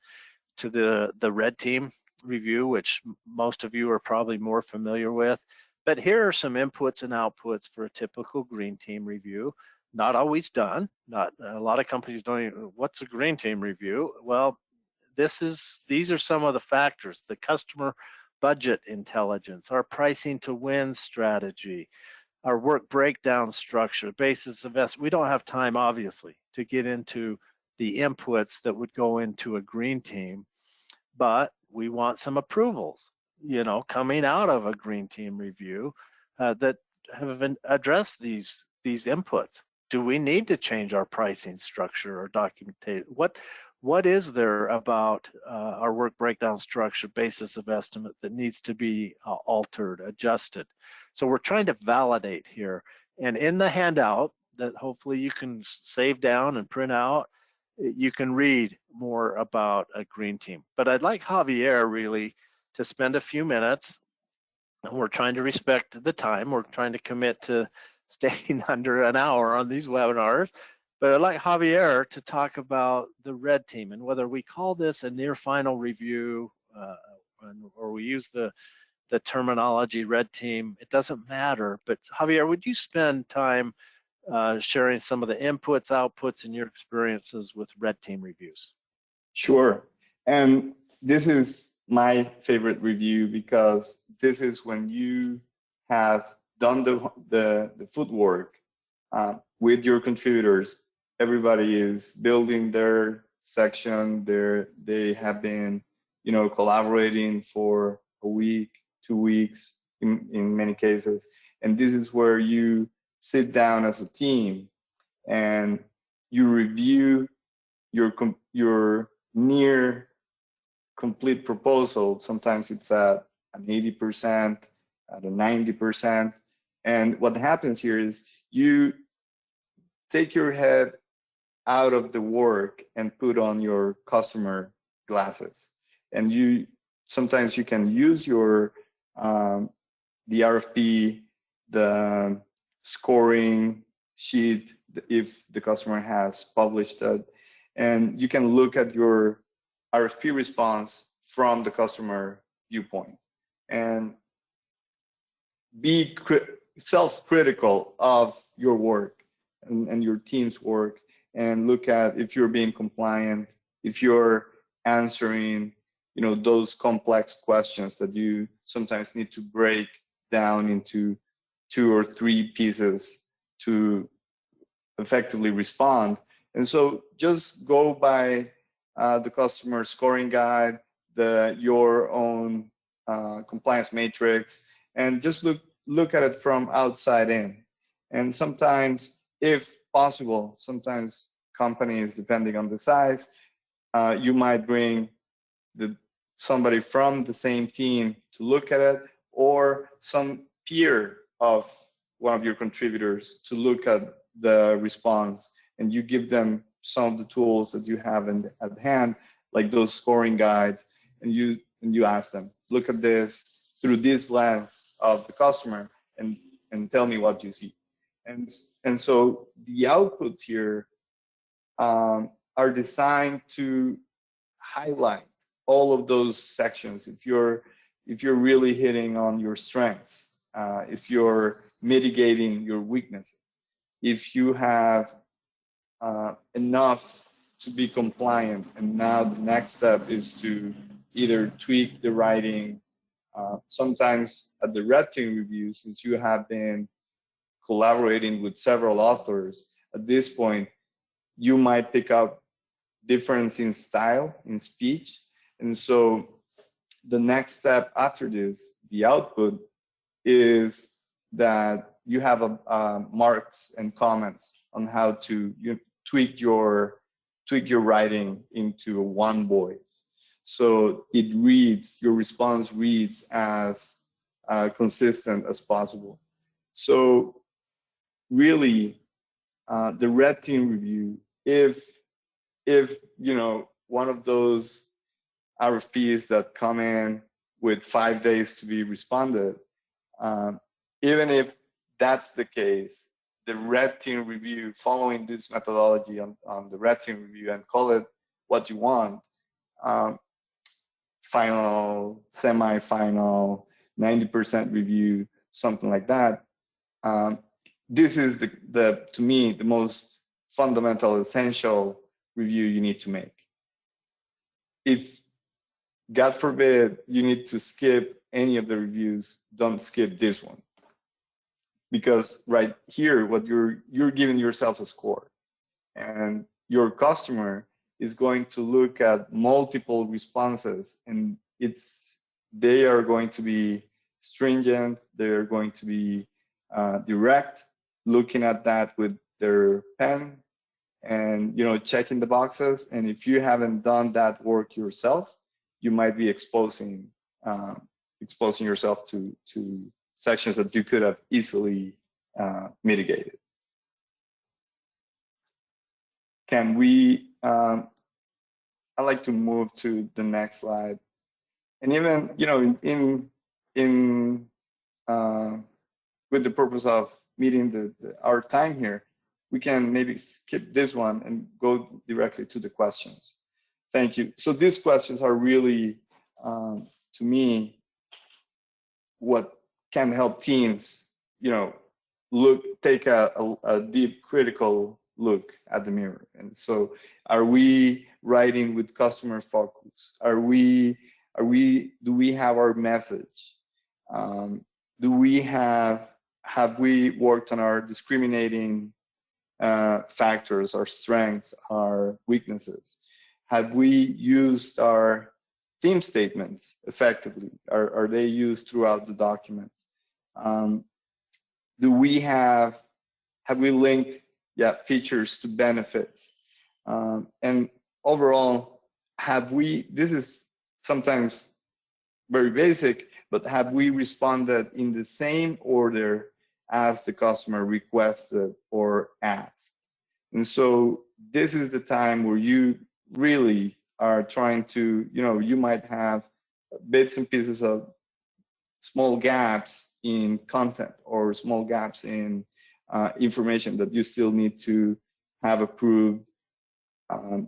the red team review, which most of you are probably more familiar with. But here are some inputs and outputs for a typical green team review. Not always done. Not a lot of companies don't even, what's a green team review? Well, these are some of the factors: the customer budget intelligence, our pricing to win strategy, our work breakdown structure, basis of S. We don't have time, obviously, to get into the inputs that would go into a green team, but we want some approvals, coming out of a green team review that have addressed these inputs. Do we need to change our pricing structure or documentate? what is there about our work breakdown structure basis of estimate that needs to be altered, adjusted? So we're trying to validate here. And in the handout that hopefully you can save down and print out, you can read more about a green team. But I'd like Javier really to spend a few minutes, and we're trying to respect the time. We're trying to commit to staying under an hour on these webinars. But I'd like Javier to talk about the red team and whether we call this a near final review or we use the terminology red team. It doesn't matter. But Javier, would you spend time sharing some of the inputs, outputs, and your experiences with red team reviews? Sure. And this is my favorite review because this is when you have done the footwork with your contributors. Everybody is building their section. They have been, collaborating for a week, 2 weeks in many cases. And this is where you sit down as a team and you review your near complete proposal. Sometimes it's at an 80%, at a 90%. And what happens here is you take your head out of the work and put on your customer glasses. And sometimes you can use your the RFP, the scoring sheet, if the customer has published it, and you can look at your RFP response from the customer viewpoint and be self-critical of your work and your team's work, and look at if you're being compliant, if you're answering those complex questions that you sometimes need to break down into 2 or 3 pieces to effectively respond. And so just go by the customer scoring guide, your own compliance matrix, and just look at it from outside in. And sometimes, if possible, sometimes companies, depending on the size, you might bring somebody from the same team to look at it, or some peer of one of your contributors to look at the response, and you give them some of the tools that you have at hand, like those scoring guides, and you ask them, look at this through this lens of the customer and tell me what you see. And so the outputs here are designed to highlight all of those sections. If you're really hitting on your strengths, if you're mitigating your weaknesses, if you have enough to be compliant, and now the next step is to either tweak the writing. Sometimes at the red team review, since you have been collaborating with several authors, at this point, you might pick up difference in style, in speech. And so the next step after this, the output, is that you have marks and comments on how to tweak your writing into one voice. So your response reads as consistent as possible. So really, the red team review, if one of those RFPs that come in with 5 days to be responded, even if that's the case, the red team review, following this methodology on the red team review, and call it what you want, final, semi-final, 90% review, something like that. This is to me, the most fundamental, essential review you need to make. If, God forbid, you need to skip any of the reviews, don't skip this one. Because right here, what you're giving yourself a score, and your customer is going to look at multiple responses, and they are going to be stringent, they're going to be direct, looking at that with their pen, and checking the boxes. And if you haven't done that work yourself, you might be exposing yourself to sections that you could have easily mitigated. Can we? I'd like to move to the next slide. And even with the purpose of meeting our time here, we can maybe skip this one and go directly to the questions. Thank you. So these questions are really, to me, what can help teams, take a deep critical look at the mirror. And so, are we writing with customer focus? Do we have our message? Have we worked on our discriminating factors, our strengths, our weaknesses? Have we used our theme statements effectively? Are they used throughout the document? Have we linked features to benefits? And overall, this is sometimes very basic, but have we responded in the same order as the customer requested or asked? And so this is the time where you really are trying to, you might have bits and pieces of small gaps in content or small gaps in information that you still need to have approved.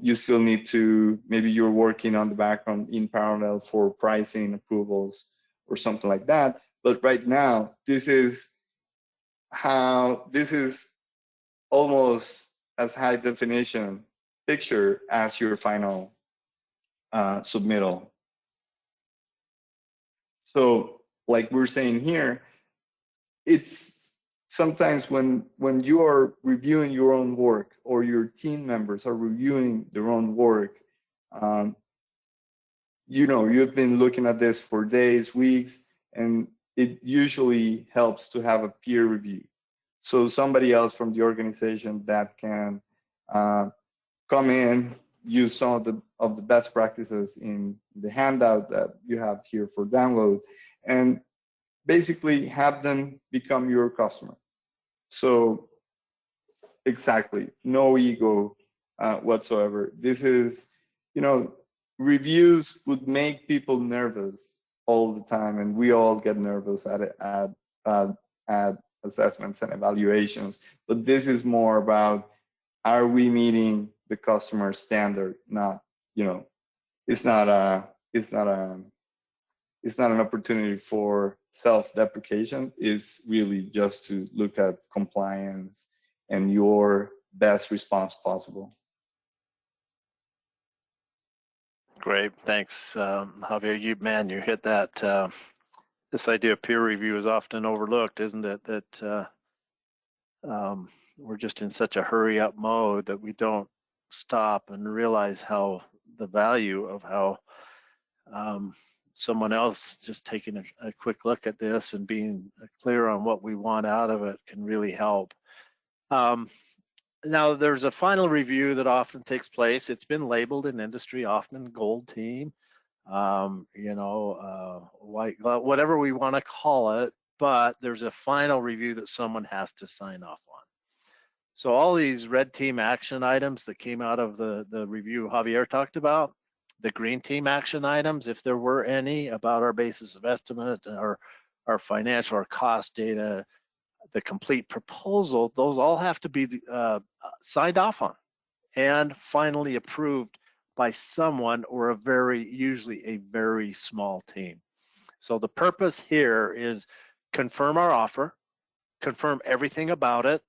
You still need to, maybe you're working on the background in parallel for pricing approvals or something like that. But right now, this is almost as high definition picture as your final submittal. So like we're saying here, it's sometimes when you are reviewing your own work or your team members are reviewing their own work, you've been looking at this for days, weeks, and it usually helps to have a peer review. So somebody else from the organization that can come in, use some of the best practices in the handout that you have here for download, and basically have them become your customer. So exactly, no ego whatsoever. This is, reviews would make people nervous all the time, and we all get nervous at assessments and evaluations. But this is more about, are we meeting the customer standard? Not, it's not an opportunity for self-deprecation. It's really just to look at compliance and your best response possible. Great, thanks, Javier. You hit that. This idea of peer review is often overlooked, isn't it? That we're just in such a hurry-up mode that we don't stop and realize how the value of how someone else just taking a quick look at this and being clear on what we want out of it can really help. Now, there's a final review that often takes place. It's been labeled in industry often gold team, white glove, whatever we want to call it, but there's a final review that someone has to sign off on. So all these red team action items that came out of the review Javier talked about, the green team action items, if there were any, about our basis of estimate, our financial or cost data, the complete proposal, those all have to be signed off on and finally approved by someone or usually a very small team. So the purpose here is confirm our offer, confirm everything about it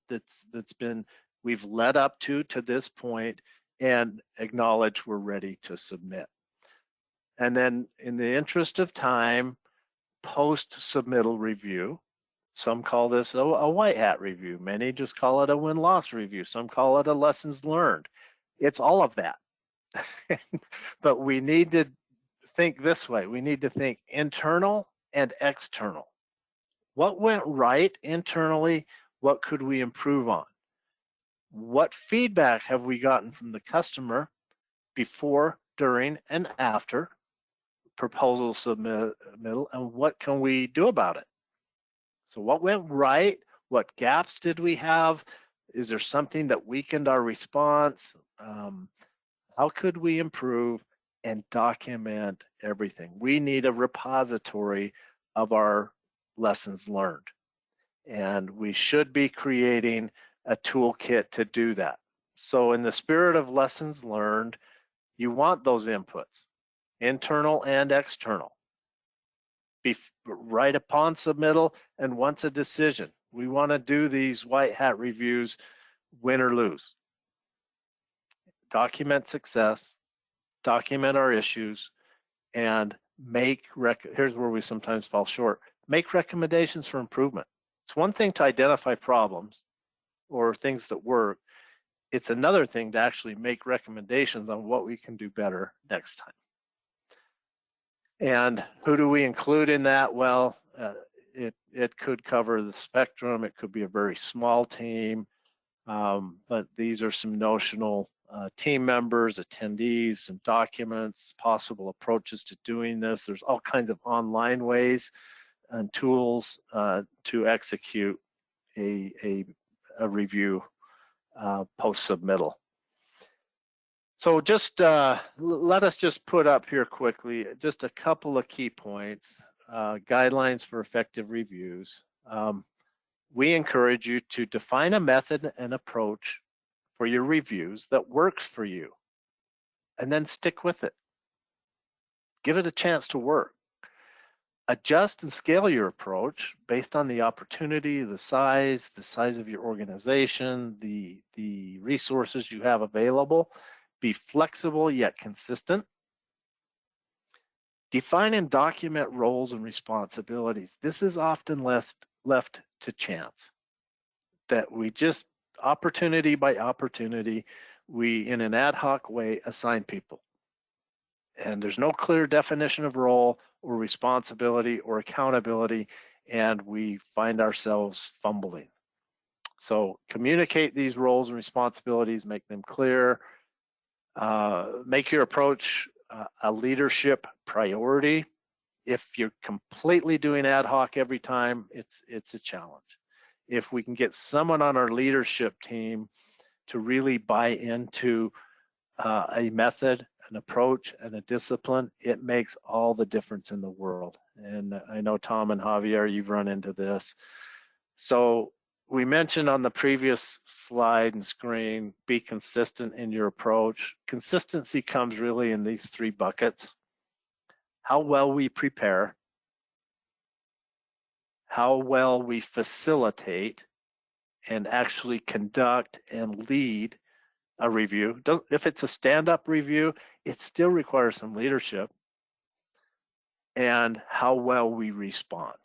we've led up to this point, and acknowledge we're ready to submit. And then in the interest of time, post-submittal review. Some call this a white hat review. Many just call it a win-loss review. Some call it a lessons learned. It's all of that. But we need to think this way. We need to think internal and external. What went right internally? What could we improve on? What feedback have we gotten from the customer before, during, and after proposal submittal, and what can we do about it? So what went right? What gaps did we have? Is there something that weakened our response? How could we improve? And document everything. We need a repository of our lessons learned. And we should be creating a toolkit to do that. So in the spirit of lessons learned, you want those inputs, internal and external. Right upon submittal and once a decision. We want to do these white hat reviews, win or lose. Document success, document our issues, and here's where we sometimes fall short, make recommendations for improvement. It's one thing to identify problems or things that work. It's another thing to actually make recommendations on what we can do better next time. And who do we include in that? Well, it could cover the spectrum. It could be a very small team, but these are some notional team members, attendees, some documents, possible approaches to doing this. There's all kinds of online ways and tools to execute a review post-submittal. So just let us just put up here quickly just a couple of key points, guidelines for effective reviews. We encourage you to define a method and approach for your reviews that works for you, and then stick with it. Give it a chance to work. Adjust and scale your approach based on the opportunity, the size of your organization, the resources you have available. Be flexible yet consistent. Define and document roles and responsibilities. This is often left to chance. That we just, opportunity by opportunity, we in an ad hoc way assign people. And there's no clear definition of role or responsibility or accountability, and we find ourselves fumbling. So communicate these roles and responsibilities, make them clear, make your approach a leadership priority. If you're completely doing ad hoc every time, it's a challenge. If we can get someone on our leadership team to really buy into a method, an approach, and a discipline, it makes all the difference in the world. And I know Tom and Javier, you've run into this. So we mentioned on the previous slide and screen, be consistent in your approach. Consistency comes really in these three buckets. How well we prepare, how well we facilitate and actually conduct and lead a review. If it's a stand-up review, it still requires some leadership. And how well we respond.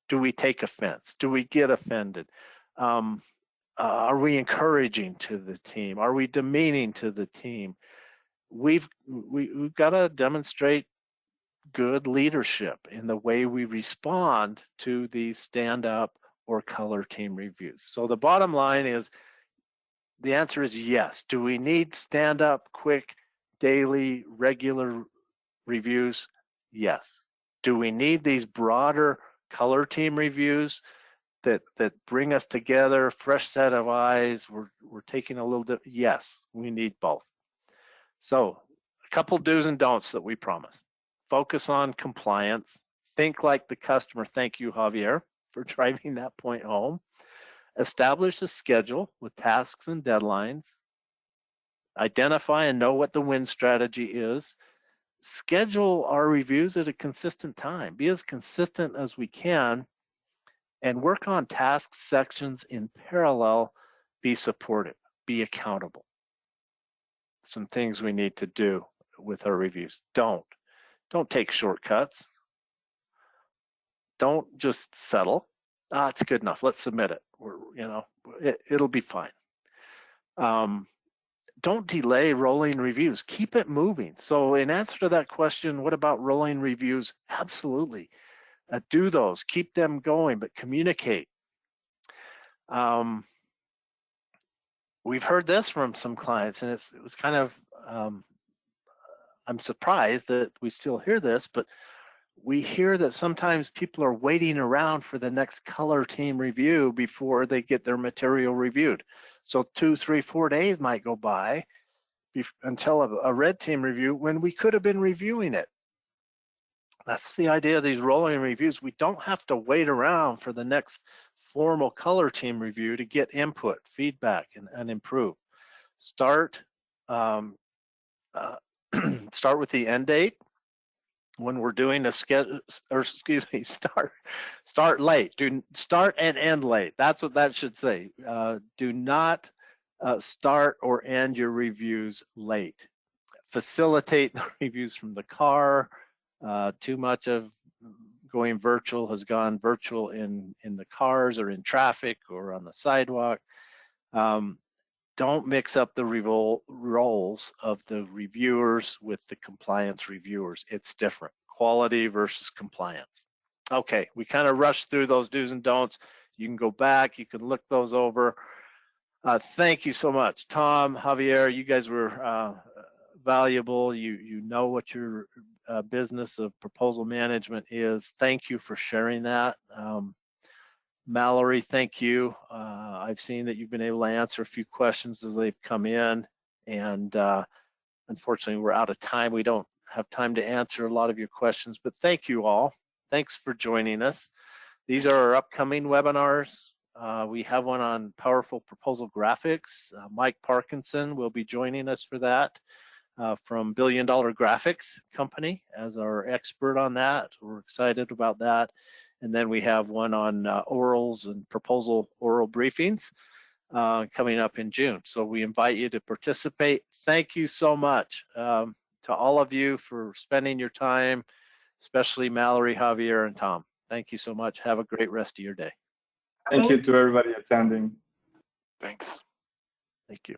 Do we take offense? Do we get offended? Are we encouraging to the team? Are we demeaning to the team? We've got to demonstrate good leadership in the way we respond to these stand-up or color team reviews. So the bottom line is, the answer is yes. Do we need stand-up, quick, daily, regular reviews? Yes. Do we need these broader color team reviews that bring us together, fresh set of eyes? We're taking a little bit. Yes, we need both. So a couple do's and don'ts that we promised. Focus on compliance. Think like the customer. Thank you, Javier, for driving that point home. Establish a schedule with tasks and deadlines. Identify and know what the win strategy is. Schedule our reviews at a consistent time. Be as consistent as we can, and work on task sections in parallel. Be supportive, be accountable. Some things we need to do with our reviews. Don't take shortcuts. Don't just settle. It's good enough. Let's submit it. It'll be fine. Don't delay rolling reviews. Keep it moving. So in answer to that question, what about rolling reviews? Absolutely. Do those. Keep them going, but communicate. we've heard this from some clients, and it was kind of, I'm surprised that we still hear this, but we hear that sometimes people are waiting around for the next color team review before they get their material reviewed. So 2, 3, 4 days might go by until a red team review when we could have been reviewing it. That's the idea of these rolling reviews. We don't have to wait around for the next formal color team review to get input, feedback, and improve. Start start with the end date. When we're doing a schedule, or excuse me, start late. Do start and end late. That's what that should say. Do not start or end your reviews late. Facilitate the reviews from the car. Too much of going virtual has gone virtual in the cars or in traffic or on the sidewalk. Don't mix up the roles of the reviewers with the compliance reviewers. It's different. Quality versus compliance. Okay, we kind of rushed through those do's and don'ts. You can go back, you can look those over. Thank you so much. Tom, Javier, you guys were valuable. You know what your business of proposal management is. Thank you for sharing that. Mallory, thank you. I've seen that you've been able to answer a few questions as they've come in, and unfortunately we're out of time. We don't have time to answer a lot of your questions, but thank you all. Thanks for joining us. These are our upcoming webinars. We have one on powerful proposal graphics. Mike Parkinson will be joining us for that from $1 Billion Graphics Company as our expert on that. We're excited about that. And then we have one on orals and proposal oral briefings coming up in June. So we invite you to participate. Thank you so much to all of you for spending your time, especially Mallory, Javier, and Tom. Thank you so much. Have a great rest of your day. Thank you to everybody attending. Thanks. Thank you.